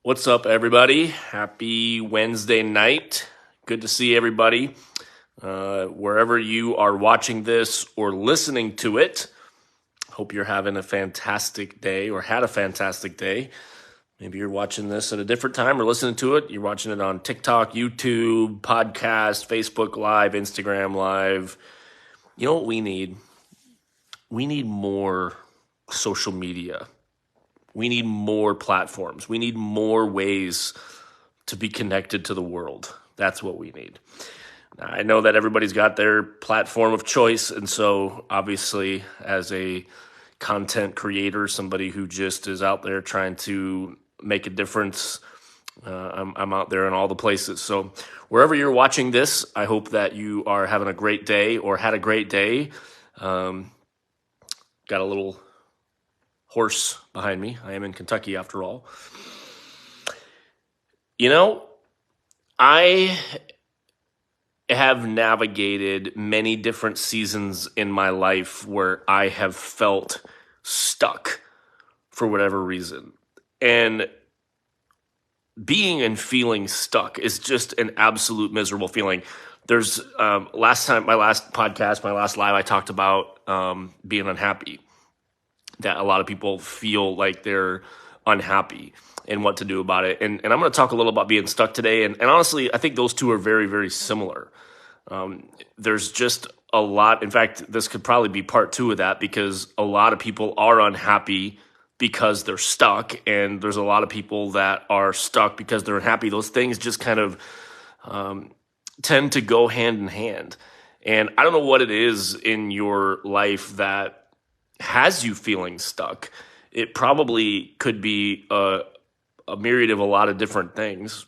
What's up, everybody? Happy Wednesday night. Good to see everybody. Wherever you are watching this or listening to it, hope you're having a fantastic day or had a fantastic day. Maybe you're watching this at a different time or listening to it. You're watching it on TikTok, YouTube, podcast, Facebook Live, Instagram Live. You know what we need? We need more social media. We need more platforms. We need more ways to be connected to the world. That's what we need. Now, I know that everybody's got their platform of choice, and so obviously as a content creator, somebody who just is out there trying to make a difference, I'm out there in all the places. So wherever you're watching this, I hope that you are having a great day or had a great day. Got a little horse behind me. I am in Kentucky after all. You know, I have navigated many different seasons in my life where I have felt stuck for whatever reason. And being and feeling stuck is just an absolute miserable feeling. There's my last podcast, my last live, I talked about being unhappy. That a lot of people feel like they're unhappy and what to do about it. And I'm going to talk a little about being stuck today. And honestly, I think those two are very, very similar. There's just a lot. In fact, this could probably be part two of that because a lot of people are unhappy because they're stuck. And there's a lot of people that are stuck because they're unhappy. Those things just kind of tend to go hand in hand. And I don't know what it is in your life that has you feeling stuck. It probably could be a myriad of a lot of different things.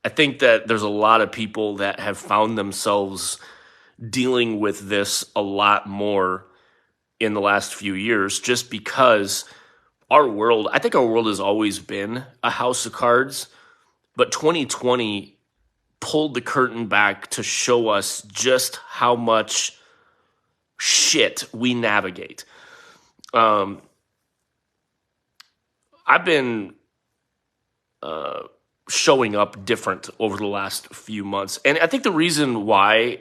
I think that there's a lot of people that have found themselves dealing with this a lot more in the last few years just because I think our world has always been a house of cards, but 2020 pulled the curtain back to show us just how much shit we navigate. I've been showing up different over the last few months. And I think the reason why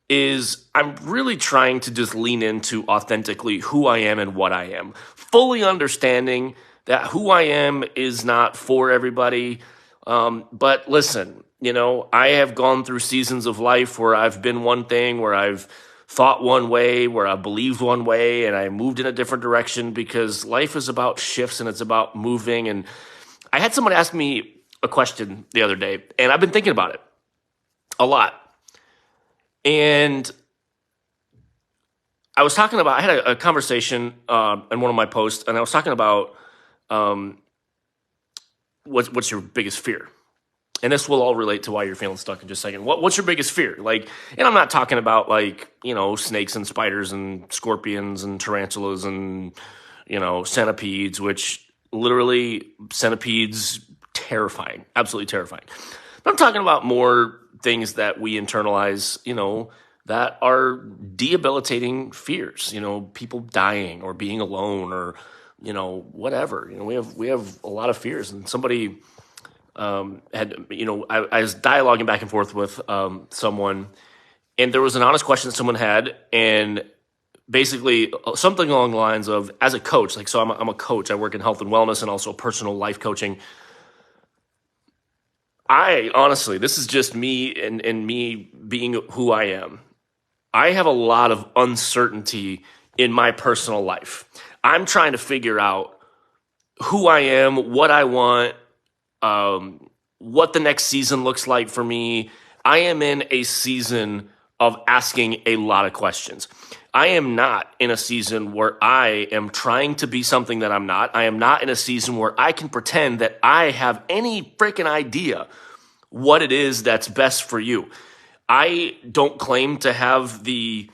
is I'm really trying to just lean into authentically who I am and what I am. Fully understanding that who I am is not for everybody. But listen, I have gone through seasons of life where I've been one thing, where I've thought one way, where I believed one way, and I moved in a different direction because life is about shifts and it's about moving. And I had someone ask me a question the other day, and I've been thinking about it a lot. And I had a conversation in one of my posts, and I was talking about what's your biggest fear? And this will all relate to why you're feeling stuck in just a second. What's your biggest fear? And I'm not talking about snakes and spiders and scorpions and tarantulas and, centipedes, which literally centipedes, terrifying, absolutely terrifying. But I'm talking about more things that we internalize, that are debilitating fears, people dying or being alone or, whatever. We have a lot of fears. And somebody I was dialoguing back and forth with someone, and there was an honest question that someone had, and basically something along the lines of, as a coach, I'm a coach, I work in health and wellness and also personal life coaching. I honestly, this is just me and me being who I am. I have a lot of uncertainty in my personal life. I'm trying to figure out who I am, what I want, what the next season looks like for me. I am in a season of asking a lot of questions. I am not in a season where I am trying to be something that I'm not. I am not in a season where I can pretend that I have any freaking idea what it is that's best for you. I don't claim to have the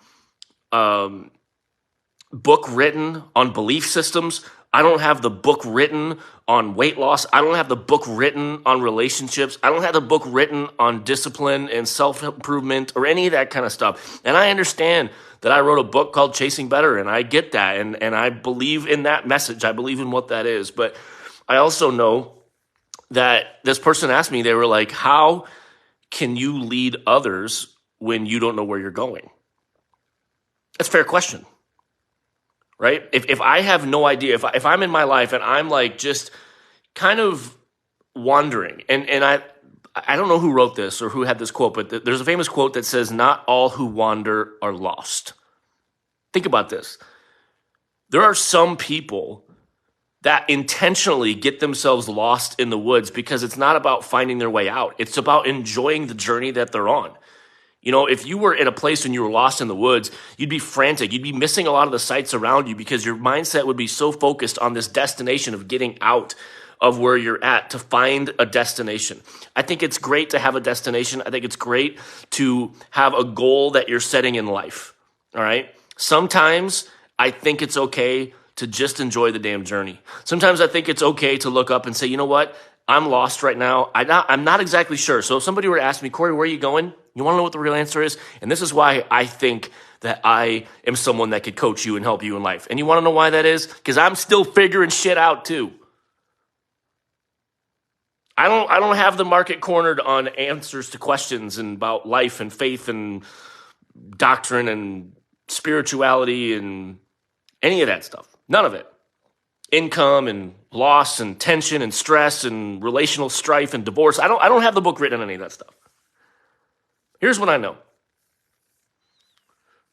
book written on belief systems. I don't have the book written on weight loss. I don't have the book written on relationships. I don't have the book written on discipline and self-improvement or any of that kind of stuff. And I understand that I wrote a book called Chasing Better, and I get that. And I believe in that message. I believe in what that is. But I also know that this person asked me, they were like, how can you lead others when you don't know where you're going? That's a fair question, right? If I have no idea, if I'm in my life and I'm like just kind of wandering, and I don't know who wrote this or who had this quote, but there's a famous quote that says, not all who wander are lost. Think about this. There are some people that intentionally get themselves lost in the woods because it's not about finding their way out. It's about enjoying the journey that they're on. You know, if you were in a place and you were lost in the woods, you'd be frantic. You'd be missing a lot of the sights around you because your mindset would be so focused on this destination of getting out of where you're at to find a destination. I think it's great to have a destination. I think it's great to have a goal that you're setting in life. All right. Sometimes I think it's okay to just enjoy the damn journey. Sometimes I think it's okay to look up and say, you know what? I'm lost right now. I'm not exactly sure. So if somebody were to ask me, Corey, where are you going? You want to know what the real answer is? And this is why I think that I am someone that could coach you and help you in life. And you want to know why that is? Because I'm still figuring shit out too. I don't have the market cornered on answers to questions and about life and faith and doctrine and spirituality and any of that stuff. None of it. Income and loss and tension and stress and relational strife and divorce. I don't have the book written on any of that stuff. Here's what I know.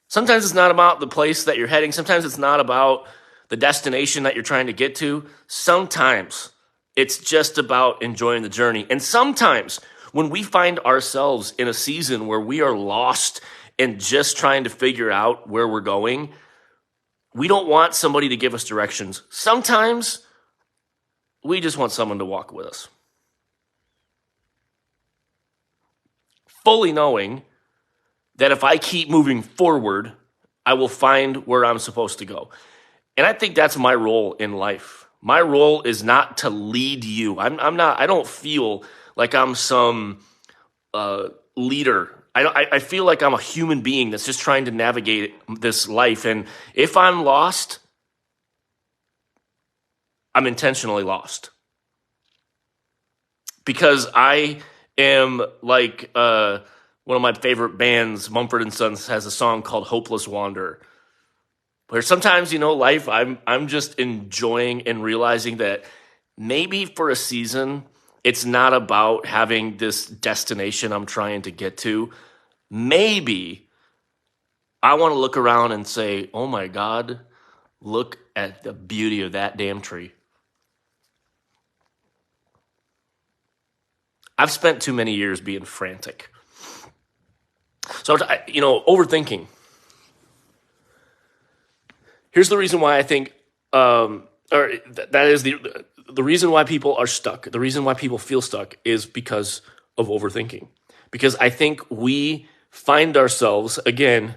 Sometimes it's not about the place that you're heading. Sometimes it's not about the destination that you're trying to get to. Sometimes it's just about enjoying the journey. And sometimes when we find ourselves in a season where we are lost and just trying to figure out where we're going, we don't want somebody to give us directions. Sometimes we just want someone to walk with us. Fully knowing that if I keep moving forward, I will find where I'm supposed to go. And I think that's my role in life. My role is not to lead you. I don't feel like I'm some leader. I feel like I'm a human being that's just trying to navigate this life. And if I'm lost, I'm intentionally lost. Because I am like one of my favorite bands, Mumford & Sons, has a song called Hopeless Wanderer. Where sometimes, life, I'm just enjoying and realizing that maybe for a season, it's not about having this destination I'm trying to get to. Maybe I want to look around and say, oh my God, look at the beauty of that damn tree. I've spent too many years being frantic. So, overthinking. Here's the reason why I think, that is the reason why people are stuck. The reason why people feel stuck is because of overthinking. Because I think we find ourselves, again,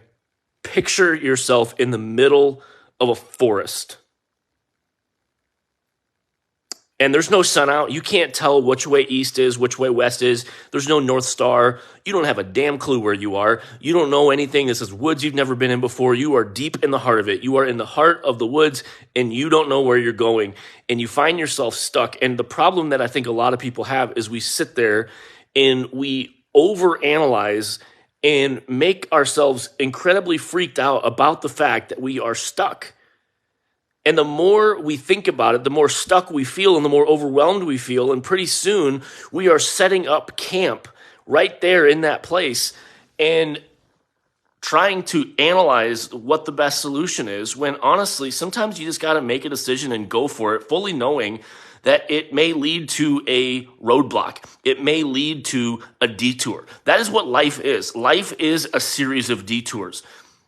picture yourself in the middle of a forest. And there's no sun out. You can't tell which way east is, which way west is. There's no North Star. You don't have a damn clue where you are. You don't know anything. This is woods you've never been in before. You are deep in the heart of it. You are in the heart of the woods, and you don't know where you're going. And you find yourself stuck. And the problem that I think a lot of people have is we sit there and we overanalyze and make ourselves incredibly freaked out about the fact that we are stuck. And the more we think about it, the more stuck we feel and the more overwhelmed we feel. And pretty soon we are setting up camp right there in that place and trying to analyze what the best solution is, when honestly, sometimes you just got to make a decision and go for it, fully knowing that it may lead to a roadblock. It may lead to a detour. That is what life is. Life is a series of detours.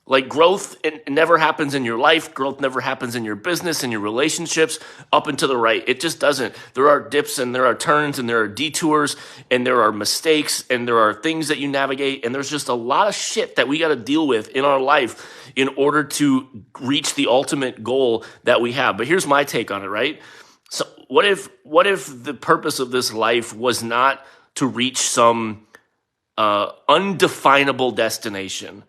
Like growth, it never happens in your life. Growth never happens in your business, in your relationships, up and to the right. It just doesn't. There are dips and there are turns and there are detours and there are mistakes and there are things that you navigate. And there's just a lot of shit that we got to deal with in our life in order to reach the ultimate goal that we have. But here's my take on it, right? So what if the purpose of this life was not to reach some undefinable destination,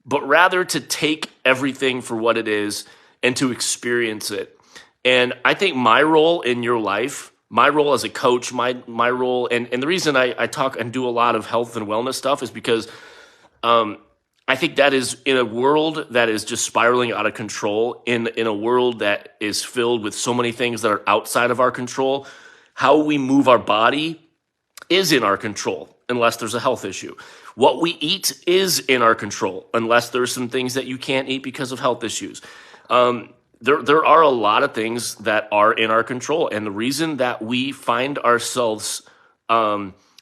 but rather to take everything for what it is and to experience it? And I think my role in your life, my role as a coach, my role, and the reason I talk and do a lot of health and wellness stuff is because I think that is in a world that is just spiraling out of control, in a world that is filled with so many things that are outside of our control, how we move our body is in our control unless there's a health issue. What we eat is in our control unless there's some things that you can't eat because of health issues. There are a lot of things that are in our control, and the reason that we find ourselves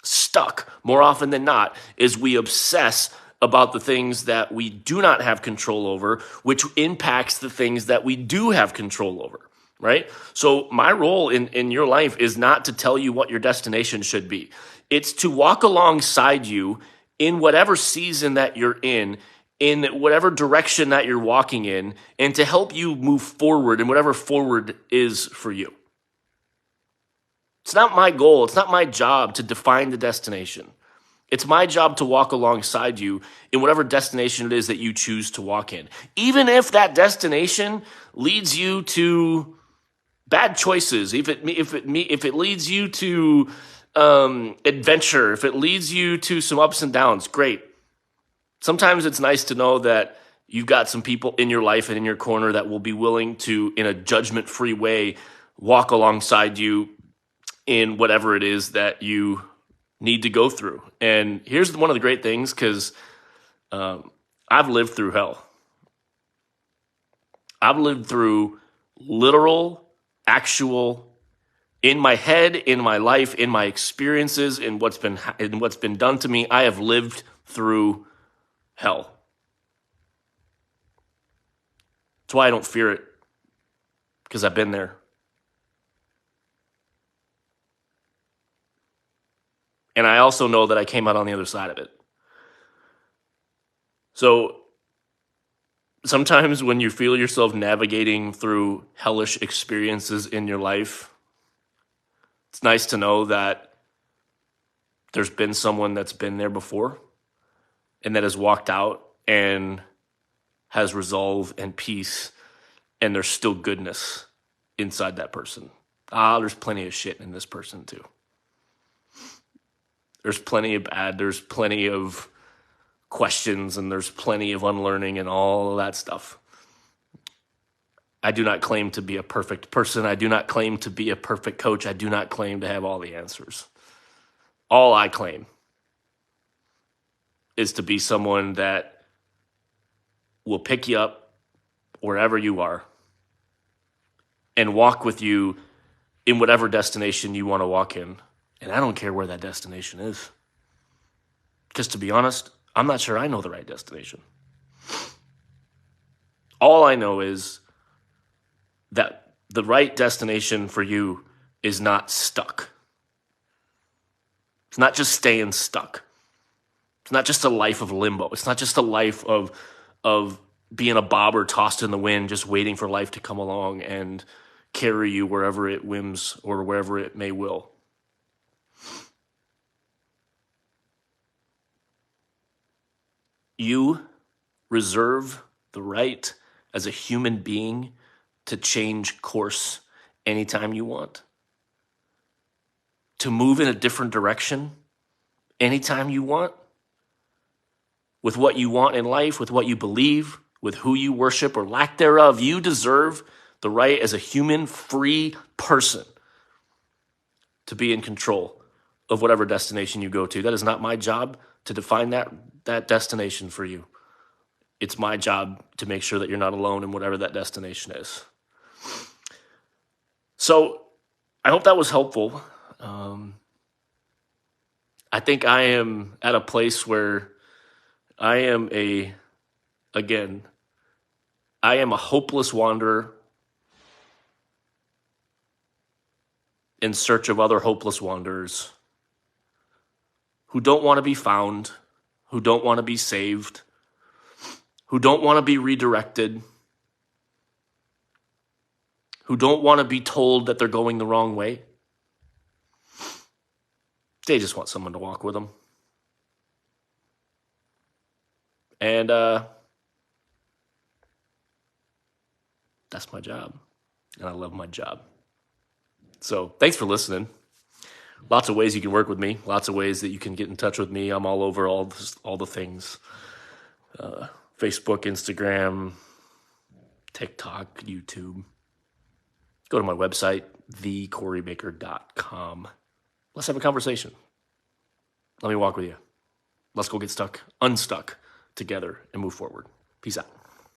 stuck more often than not is we obsess about the things that we do not have control over, which impacts the things that we do have control over, right? So my role in your life is not to tell you what your destination should be. It's to walk alongside you in whatever season that you're in whatever direction that you're walking in, and to help you move forward in whatever forward is for you. It's not my goal. It's not my job to define the destination. It's my job to walk alongside you in whatever destination it is that you choose to walk in. Even if that destination leads you to bad choices, if it leads you to adventure, if it leads you to some ups and downs, great. Sometimes it's nice to know that you've got some people in your life and in your corner that will be willing to, in a judgment-free way, walk alongside you in whatever it is that you need to go through. And here's one of the great things, because I've lived through hell. I've lived through literal, actual, in my head, in my life, in my experiences, in what's been done to me. I have lived through hell. That's why I don't fear it, because I've been there. And I also know that I came out on the other side of it. So sometimes when you feel yourself navigating through hellish experiences in your life, it's nice to know that there's been someone that's been there before and that has walked out and has resolve and peace, and there's still goodness inside that person. There's plenty of shit in this person too. There's plenty of bad, there's plenty of questions, and there's plenty of unlearning and all of that stuff. I do not claim to be a perfect person. I do not claim to be a perfect coach. I do not claim to have all the answers. All I claim is to be someone that will pick you up wherever you are and walk with you in whatever destination you want to walk in. And I don't care where that destination is. Because to be honest, I'm not sure I know the right destination. All I know is that the right destination for you is not stuck. It's not just staying stuck. It's not just a life of limbo. It's not just a life of being a bobber tossed in the wind, just waiting for life to come along and carry you wherever it whims or wherever it may will. You reserve the right as a human being to change course anytime you want. To move in a different direction anytime you want. With what you want in life, with what you believe, with who you worship or lack thereof, you deserve the right as a human, free person to be in control of whatever destination you go to. That is not my job to define that destination for you. It's my job to make sure that you're not alone in whatever that destination is. So I hope that was helpful. I think I am at a place where I am a hopeless wanderer in search of other hopeless wanderers who don't want to be found, who don't want to be saved, who don't want to be redirected, who don't want to be told that they're going the wrong way. They just want someone to walk with them. And that's my job. and I love my job. So thanks for listening. Lots of ways you can work with me. Lots of ways that you can get in touch with me. I'm all over all the things. Facebook, Instagram, TikTok, YouTube. Go to my website, thecoreybaker.com. Let's have a conversation. Let me walk with you. Let's go get unstuck together and move forward. Peace out.